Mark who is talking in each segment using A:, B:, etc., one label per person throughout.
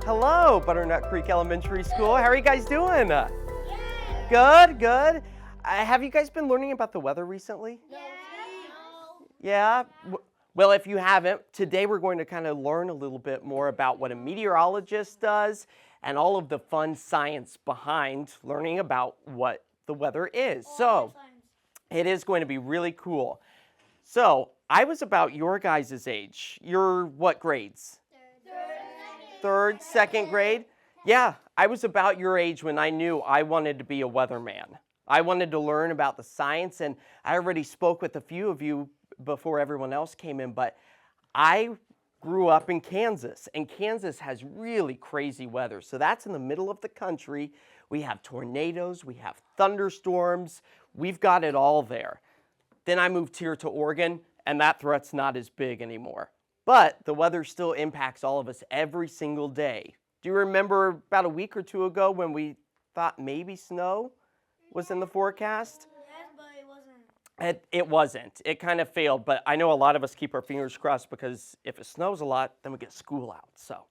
A: Hello, Butternut Creek Elementary School. How are you guys doing? Good, good. Have you guys been learning about the weather recently?
B: No.
A: Yeah? Well, if you haven't, today we're going to kind of learn a little bit more about what a meteorologist does and all of the fun science behind learning about what the weather is. So, it is going to be really cool. So, I was about your guys' age. You're what grades? Third, second grade? Yeah, I was about your age when I knew I wanted to be a weatherman. I wanted to learn about the science, and I already spoke with a few of you before everyone else came in, but I grew up in Kansas, and Kansas has really crazy weather. So that's in the middle of the country. We have tornadoes, we have thunderstorms, we've got it all there. Then I moved here to Oregon, and that threat's not as big anymore. But the weather still impacts all of us every single day. Do you remember about a week or two ago when we thought maybe snow was in the forecast?
B: Yes, but it wasn't.
A: It wasn't. It kind of failed, but I know a lot of us keep our fingers crossed because if it snows a lot, then we get school out. So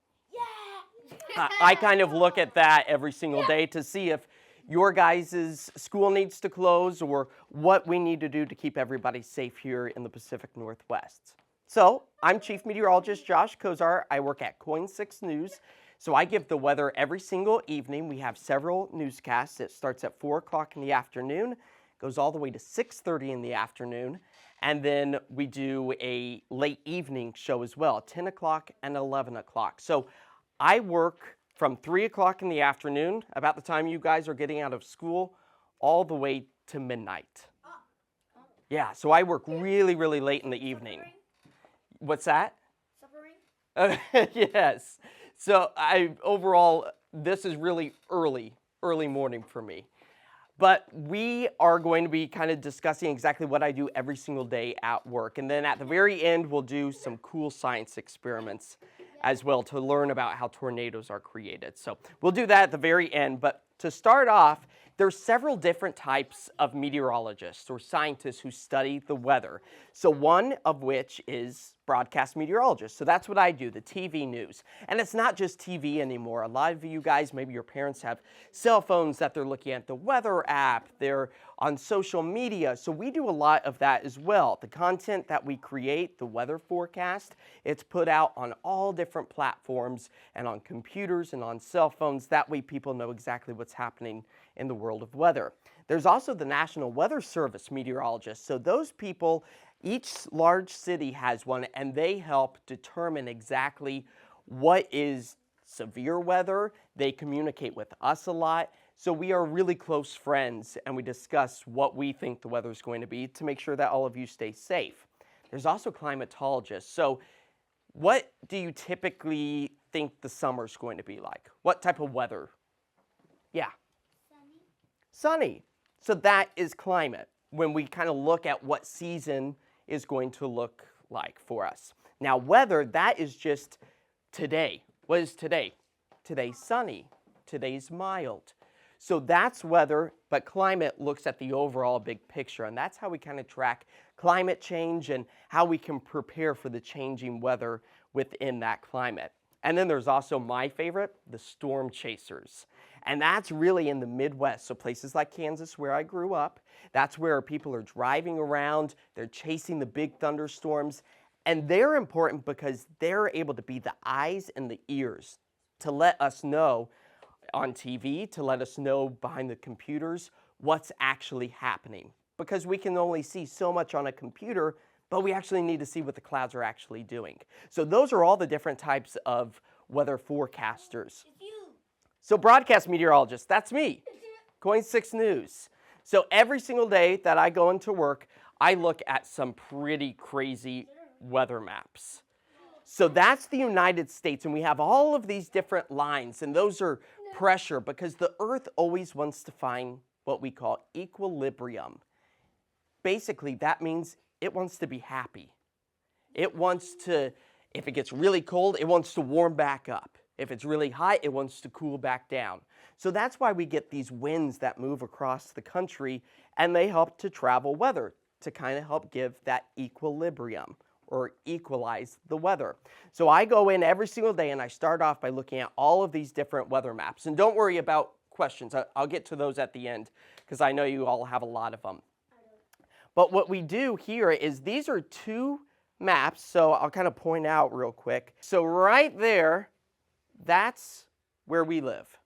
A: I kind of look at that every single day to see if your guys' school needs to close or what we need to do to keep everybody safe here in the Pacific Northwest. So I'm Chief Meteorologist Josh Cozart. I work at KOIN 6 News. So I give the weather every single evening. We have several newscasts. It starts at 4 o'clock in the afternoon, goes all the way to 6:30 in the afternoon, and then we do a late evening show as well, 10 o'clock and 11 o'clock. So I work from 3 o'clock in the afternoon, about the time you guys are getting out of school, all the way to midnight. Yeah, so I work really, really late in the evening. What's that?
B: Suffering?
A: Yes. So overall, this is really early morning for me. But we are going to be kind of discussing exactly what I do every single day at work. And then at the very end, we'll do some cool science experiments as well to learn about how tornadoes are created. So we'll do that at the very end. But to start off, there's several different types of meteorologists or scientists who study the weather. So one of which is broadcast meteorologist. So that's what I do, the TV news. And it's not just TV anymore. A lot of you guys, maybe your parents have cell phones that they're looking at, the weather app, they're on social media. So we do a lot of that as well. The content that we create, the weather forecast, it's put out on all different platforms and on computers and on cell phones. That way people know exactly what's happening in the world of weather. There's also the National Weather Service meteorologists. So those people, each large city has one, and they help determine exactly what is severe weather. They communicate with us a lot. So we are really close friends, and we discuss what we think the weather is going to be to make sure that all of you stay safe. There's also climatologists. So what do you typically think the summer's going to be like? What type of weather? Yeah. Sunny. So that is climate, when we kind of look at what season is going to look like for us. Now weather, that is just today. What is today? Today's sunny. Today's mild. So that's weather, but climate looks at the overall big picture, and that's how we kind of track climate change and how we can prepare for the changing weather within that climate. And then there's also my favorite, the storm chasers. And that's really in the Midwest, so places like Kansas where I grew up. That's where people are driving around, they're chasing the big thunderstorms, and they're important because they're able to be the eyes and the ears to let us know on TV, to let us know behind the computers what's actually happening. Because we can only see so much on a computer, but we actually need to see what the clouds are actually doing. So those are all the different types of weather forecasters. So broadcast meteorologist, that's me, KOIN 6 News. So every single day that I go into work, I look at some pretty crazy weather maps. So that's the United States, and we have all of these different lines, and those are pressure because the Earth always wants to find what we call equilibrium. Basically, that means it wants to be happy. It wants to, if it gets really cold, it wants to warm back up. If it's really hot, it wants to cool back down. So that's why we get these winds that move across the country, and they help to travel weather to kind of help give that equilibrium. or equalize the weather. So I go in every single day and I start off by looking at all of these different weather maps. And don't worry about questions. I'll get to those at the end because I know you all have a lot of them. But what we do here is these are two maps, so I'll kind of point out real quick. So right there, that's where we live,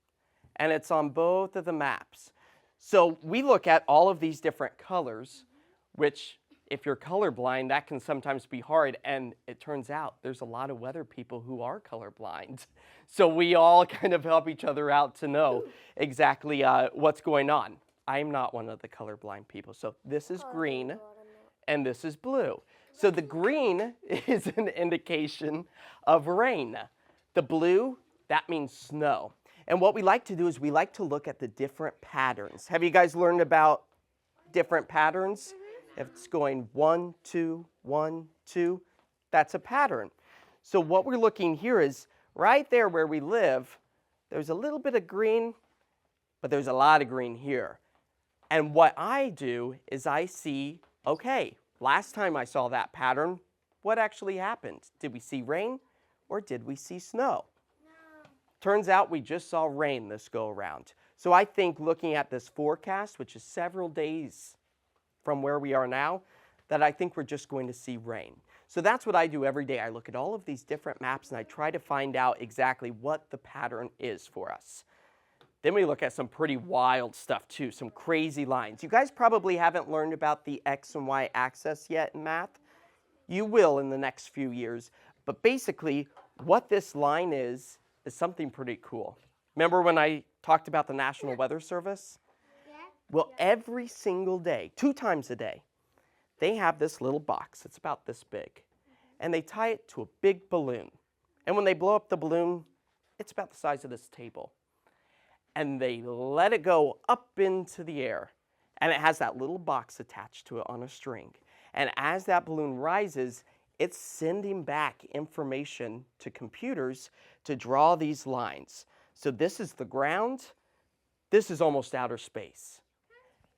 A: and it's on both of the maps. So we look at all of these different colors, which if you're colorblind, that can sometimes be hard, and it turns out there's a lot of weather people who are colorblind. So we all kind of help each other out to know exactly what's going on. I'm not one of the colorblind people. So this is green and this is blue. So the green is an indication of rain. The blue, that means snow. And what we like to do is we like to look at the different patterns. Have you guys learned about different patterns? If it's going 1, 2, 1, 2, that's a pattern. So what we're looking here is right there where we live, there's a little bit of green, but there's a lot of green here. And what I do is I see, okay, last time I saw that pattern, what actually happened? Did we see rain or did we see snow? No. Turns out we just saw rain this go around. So I think looking at this forecast, which is several days from where we are now, that I think we're just going to see rain. So that's what I do every day. I look at all of these different maps and I try to find out exactly what the pattern is for us. Then we look at some pretty wild stuff too, some crazy lines. You guys probably haven't learned about the X and Y axis yet in math. You will in the next few years. But basically, what this line is something pretty cool. Remember when I talked about the National Weather Service? Yeah. Well, every single day, 2 times a day, they have this little box. It's about this big. And they tie it to a big balloon. And when they blow up the balloon, it's about the size of this table. And they let it go up into the air. And it has that little box attached to it on a string. And as that balloon rises, it's sending back information to computers to draw these lines. So this is the ground. This is almost outer space.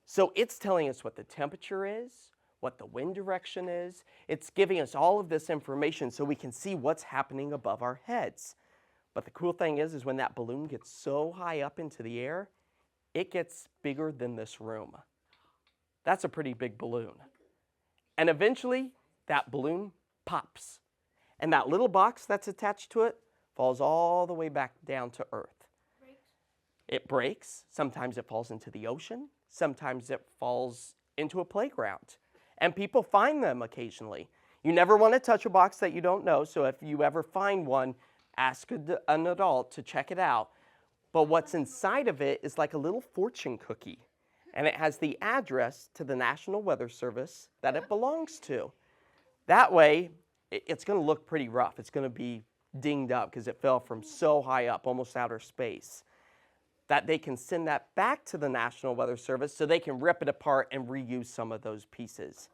A: So it's telling us what the temperature is, what the wind direction is. It's giving us all of this information so we can see what's happening above our heads. But the cool thing is when that balloon gets so high up into the air, it gets bigger than this room. That's a pretty big balloon. And eventually, that balloon pops. And that little box that's attached to it falls all the way back down to Earth. It breaks. Sometimes it falls into the ocean. Sometimes it falls into a playground. And people find them occasionally. You never want to touch a box that you don't know, so if you ever find one, ask an adult to check it out. But what's inside of it is like a little fortune cookie. And it has the address to the National Weather Service that it belongs to. That way, it's going to look pretty rough. It's going to be dinged up because it fell from so high up, almost outer space, that they can send that back to the National Weather Service so they can rip it apart and reuse some of those pieces.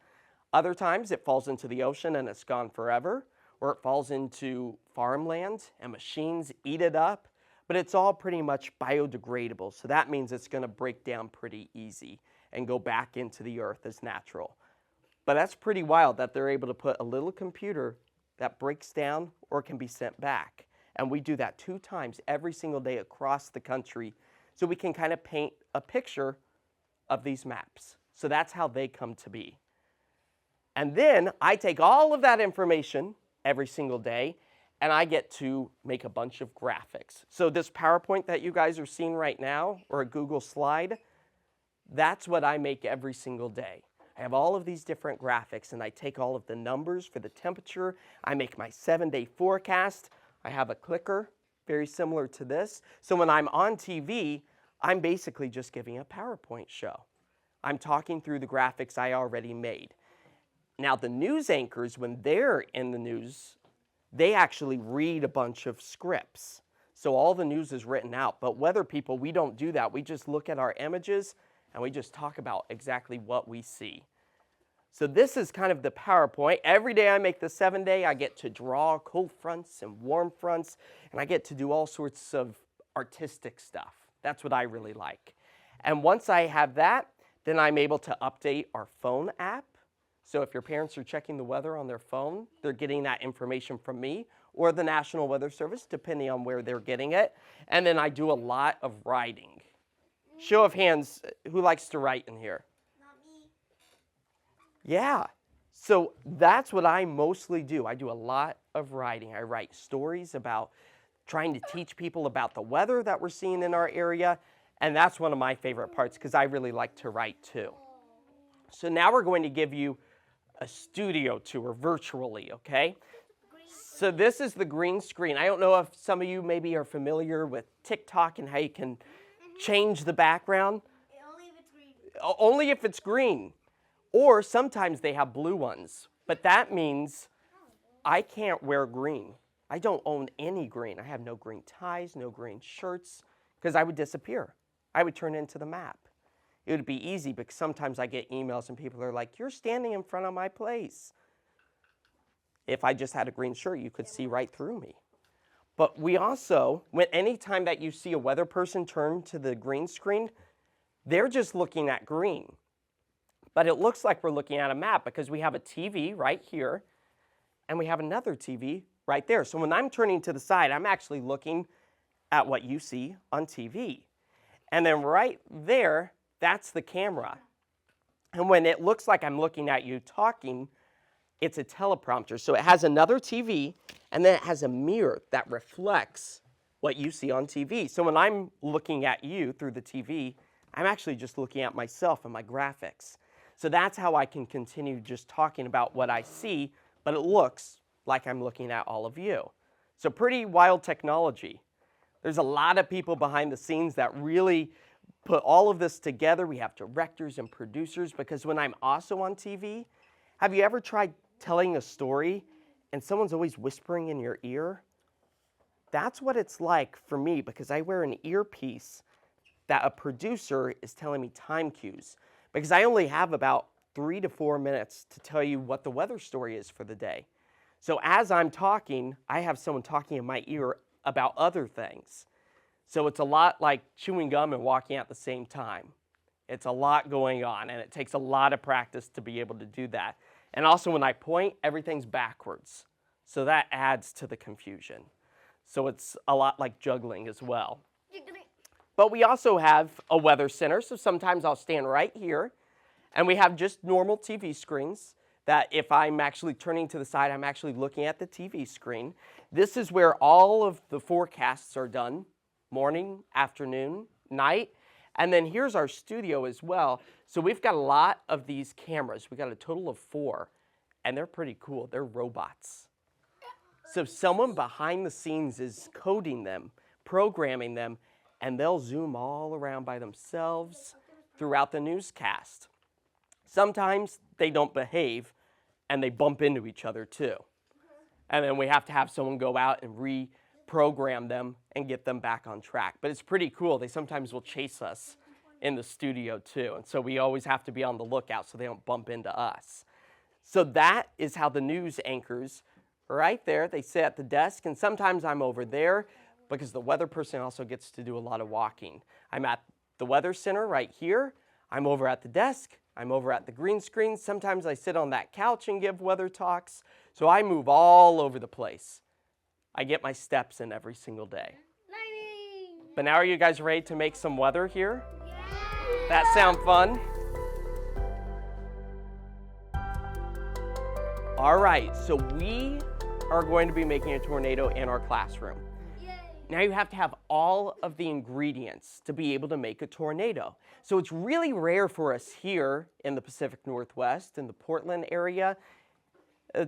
A: Other times, it falls into the ocean and it's gone forever. Or it falls into farmland and machines eat it up, but it's all pretty much biodegradable. So that means it's going to break down pretty easy and go back into the earth as natural. But that's pretty wild that they're able to put a little computer that breaks down or can be sent back. And we do that 2 times every single day across the country so we can kind of paint a picture of these maps. So that's how they come to be. And then I take all of that information every single day, and I get to make a bunch of graphics. So this PowerPoint that you guys are seeing right now, or a Google slide, that's what I make every single day. I have all of these different graphics, and I take all of the numbers for the temperature. I make my 7-day forecast. I have a clicker, very similar to this. So when I'm on TV, I'm basically just giving a PowerPoint show. I'm talking through the graphics I already made. Now, the news anchors, when they're in the news, they actually read a bunch of scripts. So all the news is written out. But weather people, we don't do that. We just look at our images and we just talk about exactly what we see. So this is kind of the PowerPoint. Every day I make the 7-day, I get to draw cold fronts and warm fronts, and I get to do all sorts of artistic stuff. That's what I really like. And once I have that, then I'm able to update our phone app. So if your parents are checking the weather on their phone, they're getting that information from me or the National Weather Service, depending on where they're getting it. And then I do a lot of writing. Show of hands, who likes to write in here?
B: Not me.
A: Yeah. So that's what I mostly do. I do a lot of writing. I write stories about trying to teach people about the weather that we're seeing in our area. And that's one of my favorite parts because I really like to write too. So now we're going to give you a studio tour virtually, okay? So this is the green screen. I don't know if some of you maybe are familiar with TikTok and how you can change the background.
B: Only if it's green.
A: Only if it's green. Or sometimes they have blue ones. But that means I can't wear green. I don't own any green. I have no green ties, no green shirts, because I would disappear. I would turn into the map. It would be easy because sometimes I get emails and people are like, you're standing in front of my place. If I just had a green shirt, you could see right through me. But we also, anytime that you see a weather person turn to the green screen, they're just looking at green. But it looks like we're looking at a map because we have a TV right here and we have another TV right there. So when I'm turning to the side, I'm actually looking at what you see on TV. And then right there, that's the camera. And when it looks like I'm looking at you talking, it's a teleprompter. So it has another TV, and then it has a mirror that reflects what you see on TV. So when I'm looking at you through the TV, I'm actually just looking at myself and my graphics. So that's how I can continue just talking about what I see, but it looks like I'm looking at all of you. So pretty wild technology. There's a lot of people behind the scenes that really put all of this together. We have directors and producers because when I'm also on TV, have you ever tried telling a story and someone's always whispering in your ear? That's what it's like for me because I wear an earpiece that a producer is telling me time cues because I only have about 3 to 4 minutes to tell you what the weather story is for the day. So as I'm talking, I have someone talking in my ear about other things. So it's a lot like chewing gum and walking at the same time. It's a lot going on, and it takes a lot of practice to be able to do that. And also when I point, everything's backwards. So that adds to the confusion. So it's a lot like juggling as well. But we also have a weather center, so sometimes I'll stand right here, and we have just normal TV screens that if I'm actually turning to the side, I'm actually looking at the TV screen. This is where all of the forecasts are done. Morning, afternoon, night. And then here's our studio as well. So we've got a lot of these cameras. We've got a total of 4, and they're pretty cool. They're robots. So someone behind the scenes is coding them, programming them, and they'll zoom all around by themselves throughout the newscast. Sometimes they don't behave, and they bump into each other too. And then we have to have someone go out and reprogram them and get them back on track. But it's pretty cool. They sometimes will chase us in the studio too. And so we always have to be on the lookout so they don't bump into us. So that is how the news anchors right there, they sit at the desk, and sometimes I'm over there because the weather person also gets to do a lot of walking. I'm at the weather center right here. I'm over at the desk. I'm over at the green screen. Sometimes I sit on that couch and give weather talks. So I move all over the place. I get my steps in every single day. But now are you guys ready to make some weather here?
B: Yeah.
A: That sound fun? All right, so we are going to be making a tornado in our classroom.
B: Yay.
A: Now you have to have all of the ingredients to be able to make a tornado. So it's really rare for us here in the Pacific Northwest, in the Portland area,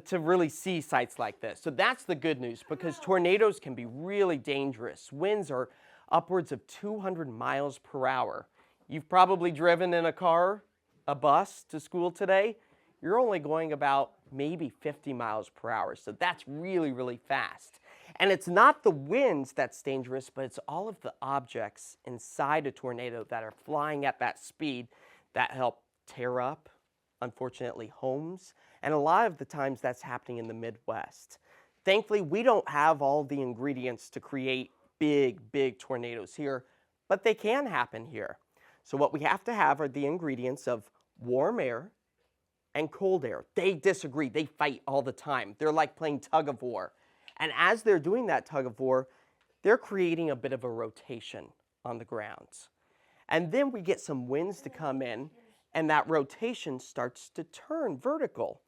A: to really see sites like this. So that's the good news because tornadoes can be really dangerous. Winds are upwards of 200 miles per hour. You've probably driven in a car, a bus to school today. You're only going about maybe 50 miles per hour. So that's really, really fast. And it's not the winds that's dangerous, but it's all of the objects inside a tornado that are flying at that speed that help tear up, unfortunately, homes. And a lot of the times that's happening in the Midwest. Thankfully, we don't have all the ingredients to create big, big tornadoes here, but they can happen here. So what we have to have are the ingredients of warm air, and cold air, they disagree. They fight all the time. They're like playing tug of war. And as they're doing that tug of war, they're creating a bit of a rotation on the ground. And then we get some winds to come in, and that rotation starts to turn vertical.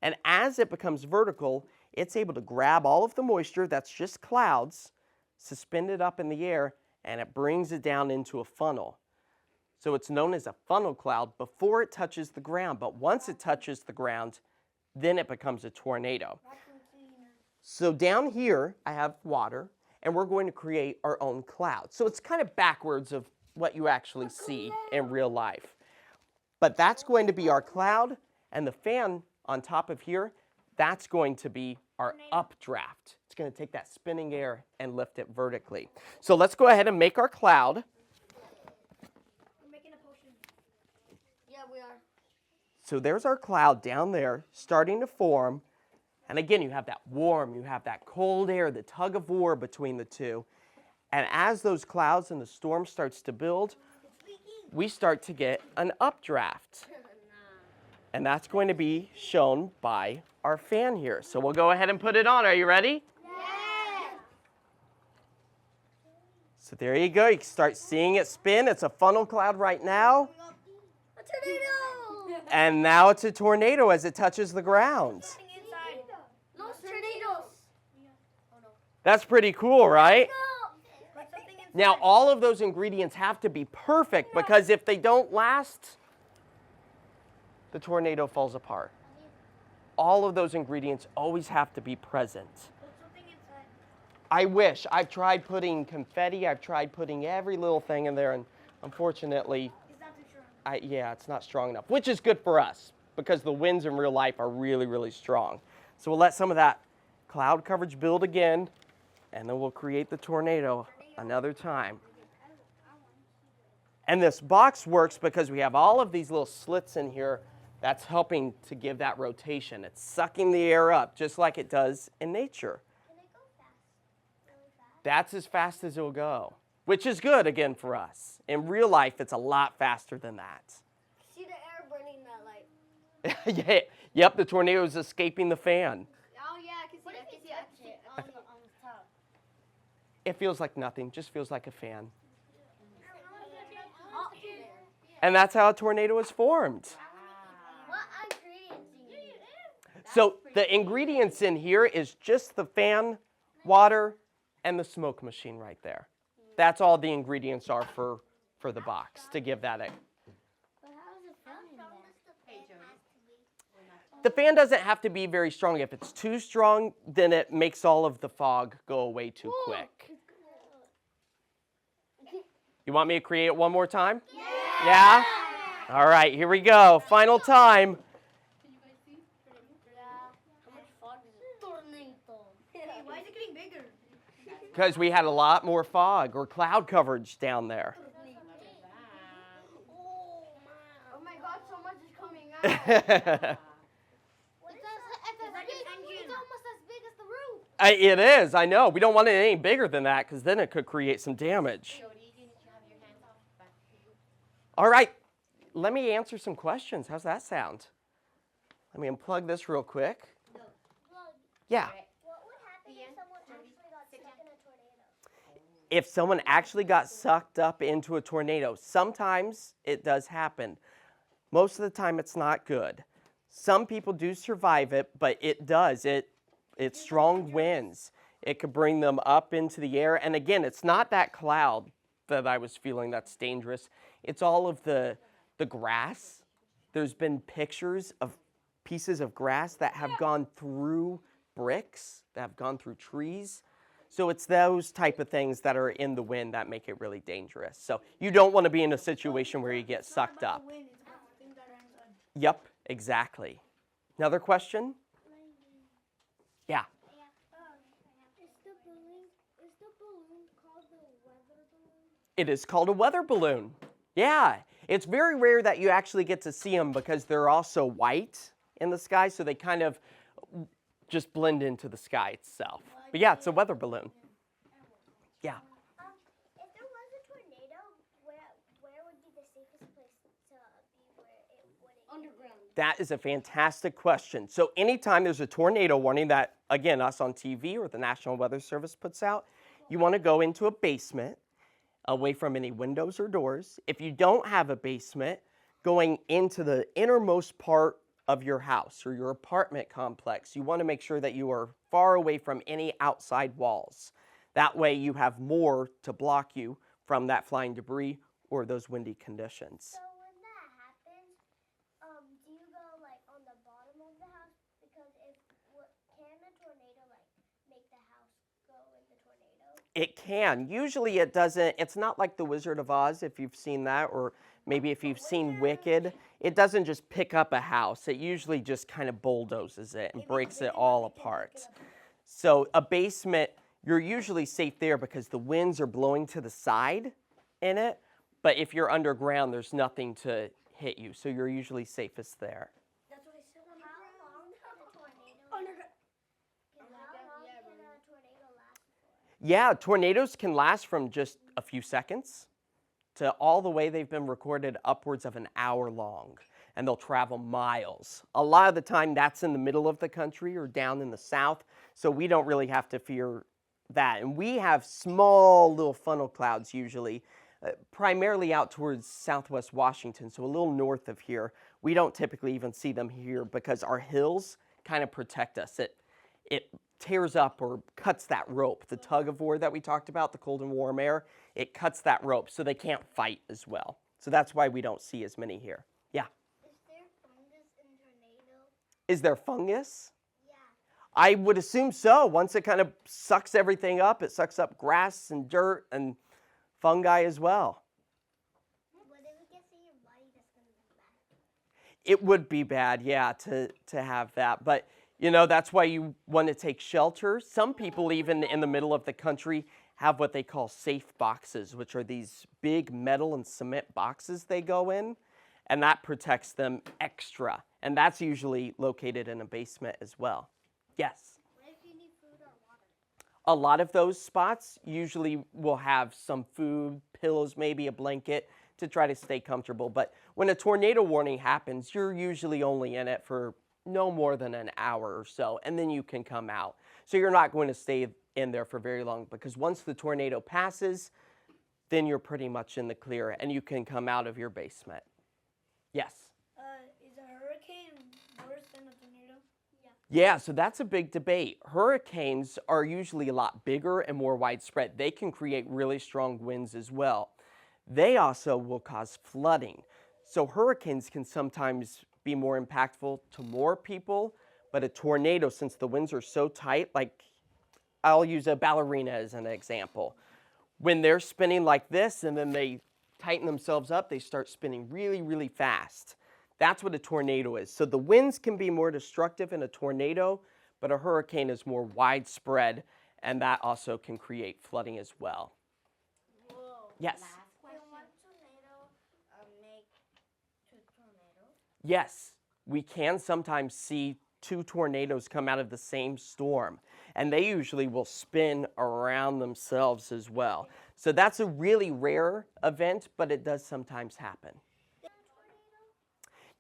A: And as it becomes vertical, it's able to grab all of the moisture that's just clouds, suspend it up in the air, and it brings it down into a funnel. So it's known as a funnel cloud before it touches the ground. But once it touches the ground, then it becomes a tornado. So down here, I have water, and we're going to create our own cloud. So it's kind of backwards of what you actually see in real life. But that's going to be our cloud, and the fan on top of here, that's going to be our updraft. It's going to take that spinning air and lift it vertically. So let's go ahead and make our cloud.
B: We're making a potion. Yeah, we are.
A: So there's our cloud down there starting to form. And again, you have that warm, you have that cold air, the tug of war between the two. And as those clouds and the storm starts to build, we start to get an updraft. And that's going to be shown by our fan here. So we'll go ahead and put it on. Are you ready?
B: Yeah.
A: So there you go. You can start seeing it spin. It's a funnel cloud right now.
B: A tornado.
A: And now it's a tornado as it touches the ground.
B: Inside. Los tornadoes. Oh no.
A: That's pretty cool, right?
B: Like something inside.
A: Now, all of those ingredients have to be perfect because if they don't last, the tornado falls apart. All of those ingredients always have to be present.
B: Put something inside.
A: I wish. I've tried putting confetti. I've tried putting every little thing in there, and unfortunately,
B: It's not too strong.
A: yeah, it's not strong enough, which is good for us because the winds in real life are really, really strong. So we'll let some of that cloud coverage build again, and then we'll create the tornado another time. And this box works because we have all of these little slits in here that's helping to give that rotation. It's sucking the air up just like it does in nature.
B: Can it go fast? Really fast?
A: That's as fast as it'll go, which is good again for us. In real life, it's a lot faster than that.
B: See the air burning that light.
A: Yeah, yep, the tornado is escaping the fan.
B: Oh yeah, I can see it. I can see it. I can see it. On the top.
A: It feels like nothing, just feels like a fan.
B: Oh,
A: And that's how a tornado is formed.
B: what ingredients do you need?
A: So the ingredients in here is just the fan, water, and the smoke machine right there. That's all the ingredients are for the box to give that a.
B: But how is it burning then?
A: The fan doesn't have to be very strong. If it's too strong, then it makes all of the fog go away too quick. You want me to create it one more time? Yeah? All right, here we go. Final time.
B: How much fog is it? Tornado. Hey, why is it getting bigger?
A: Because we had a lot more fog or cloud coverage down there.
B: Oh my god, so much is coming out. It's almost as big as the roof.
A: It is, I know. We don't want it any bigger than that because then it could create some damage. All right, let me answer some questions. How's that sound? Let me unplug this real quick. Yeah.
B: What would happen if someone actually got stuck in a tornado?
A: If someone actually got sucked up into a tornado, sometimes it does happen. Most of the time it's not good. Some people do survive it, but it does. It's strong winds. It could bring them up into the air. And again, it's not that cloud that I was feeling that's dangerous. It's all of the grass. There's been pictures of pieces of grass that have gone through bricks, that have gone through trees. So it's those type of things that are in the wind that make it really dangerous. So you don't want to be in a situation where you get sucked up. Yep, exactly. Another question? Yeah.
B: Is the balloon called the weather balloon?
A: It is called a weather balloon. Yeah. It's very rare that you actually get to see them because they're also white in the sky, so they kind of just blend into the sky itself. But yeah, it's a weather balloon. Yeah.
B: If there was a tornado, where would be the safest place to be where it wouldn't Underground.
A: That is a fantastic question. So anytime there's a tornado warning that, again, us on TV or the National Weather Service puts out, you want to go into a basement away from any windows or doors. If you don't have a basement, going into the innermost part of your house or your apartment complex, you want to make sure that you are far away from any outside walls. That way you have more to block you from that flying debris or those windy conditions.
B: So when that happens, do you go like on the bottom of the house? Because can a tornado like make the house go in the tornado?
A: It can. Usually it doesn't. It's not like The Wizard of Oz, if you've seen that, or maybe if you've seen Wicked. It doesn't just pick up a house. It usually just kind of bulldozes it and breaks it all apart. So a basement, you're usually safe there because the winds are blowing to the side in it. But if you're underground, there's nothing to hit you. So you're usually safest there.
B: That's what I said. How long can a tornado? How long can a tornado last for?
A: Yeah, tornadoes can last from just a few seconds to all the way they've been recorded upwards of an hour long, and they'll travel miles. A lot of the time that's in the middle of the country or down in the south, so we don't really have to fear that. And we have small little funnel clouds usually, primarily out towards southwest Washington, so a little north of here. We don't typically even see them here because our hills kind of protect us. It tears up or cuts that rope. The tug of war that we talked about, the cold and warm air, it cuts that rope so they can't fight as well. So that's why we don't see as many here. Yeah.
B: Is there fungus in tornado?
A: Is there fungus?
B: Yeah.
A: I would assume so. Once it kind of sucks everything up, it sucks up grass and dirt and fungi as well.
B: What if it gets in your body? That's gonna be bad.
A: It would be bad, yeah, to have that. But you know, that's why you want to take shelter. Some people, even in the middle of the country, have what they call safe boxes, which are these big metal and cement boxes they go in, and that protects them extra. And that's usually located in a basement as well. Yes?
B: What if you need food or water?
A: A lot of those spots usually will have some food, pillows, maybe a blanket to try to stay comfortable. But when a tornado warning happens, you're usually only in it for no more than an hour or so, and then you can come out. So you're not going to stay in there for very long because once the tornado passes, then you're pretty much in the clear and you can come out of your basement. Yes?
B: Is a hurricane worse than a tornado? Yeah.
A: Yeah, so that's a big debate. Hurricanes are usually a lot bigger and more widespread. They can create really strong winds as well. They also will cause flooding. So hurricanes can sometimes be more impactful to more people, but a tornado, since the winds are so tight, like I'll use a ballerina as an example. When they're spinning like this and then they tighten themselves up, they start spinning really, really fast. That's what a tornado is. So the winds can be more destructive in a tornado, but a hurricane is more widespread, and that also can create flooding as well.
B: Whoa.
A: Yes?
B: Can one tornado make two tornadoes?
A: Yes, we can sometimes see two tornadoes come out of the same storm, and they usually will spin around themselves as well. So that's a really rare event, but it does sometimes happen.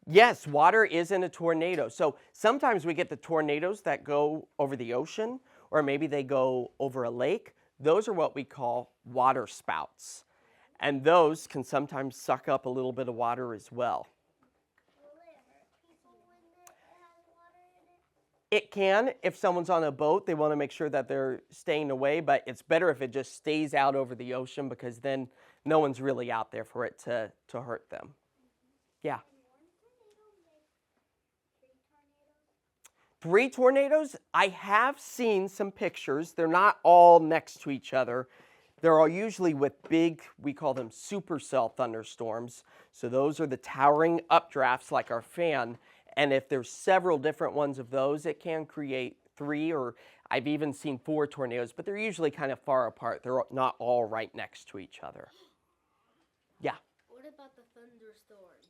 A: Yes, water is in a tornado. So sometimes we get the tornadoes that go over the ocean, or maybe they go over a lake. Those are what we call water spouts. And those can sometimes suck up a little bit of water as well.
B: Will it hurt people when it has water in it?
A: It can. If someone's on a boat, they want to make sure that they're staying away, but it's better if it just stays out over the ocean because then no one's really out there for it to hurt them. Yeah. Three tornadoes? I have seen some pictures. They're not all next to each other. They're all usually with big, we call them supercell thunderstorms. So those are the towering updrafts like our fan. And if there's several different ones of those, it can create three, or I've even seen four tornadoes, but they're usually kind of far apart. They're not all right next to each other. Yeah.
B: What about the thunderstorms?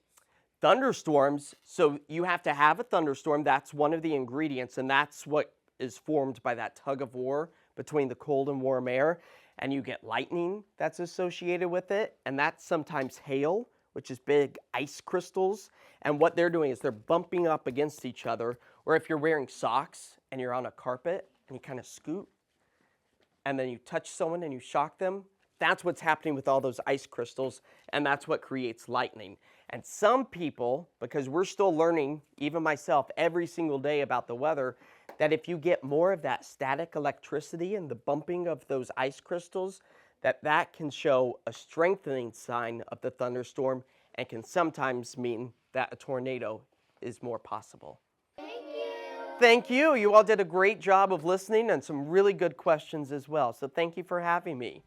A: Thunderstorms, so you have to have a thunderstorm. That's one of the ingredients, and that's what is formed by that tug of war between the cold and warm air. And you get lightning that's associated with it, and that's sometimes hail which is big ice crystals. And what they're doing is they're bumping up against each other. Or if you're wearing socks and you're on a carpet and you kind of scoot, and then you touch someone and you shock them, that's what's happening with all those ice crystals, and that's what creates lightning. And some people, because we're still learning, even myself, every single day about the weather, that if you get more of that static electricity and the bumping of those ice crystals, that can show a strengthening sign of the thunderstorm and can sometimes mean that a tornado is more possible. Thank you. You all did a great job of listening and some really good questions as well. So thank you for having me.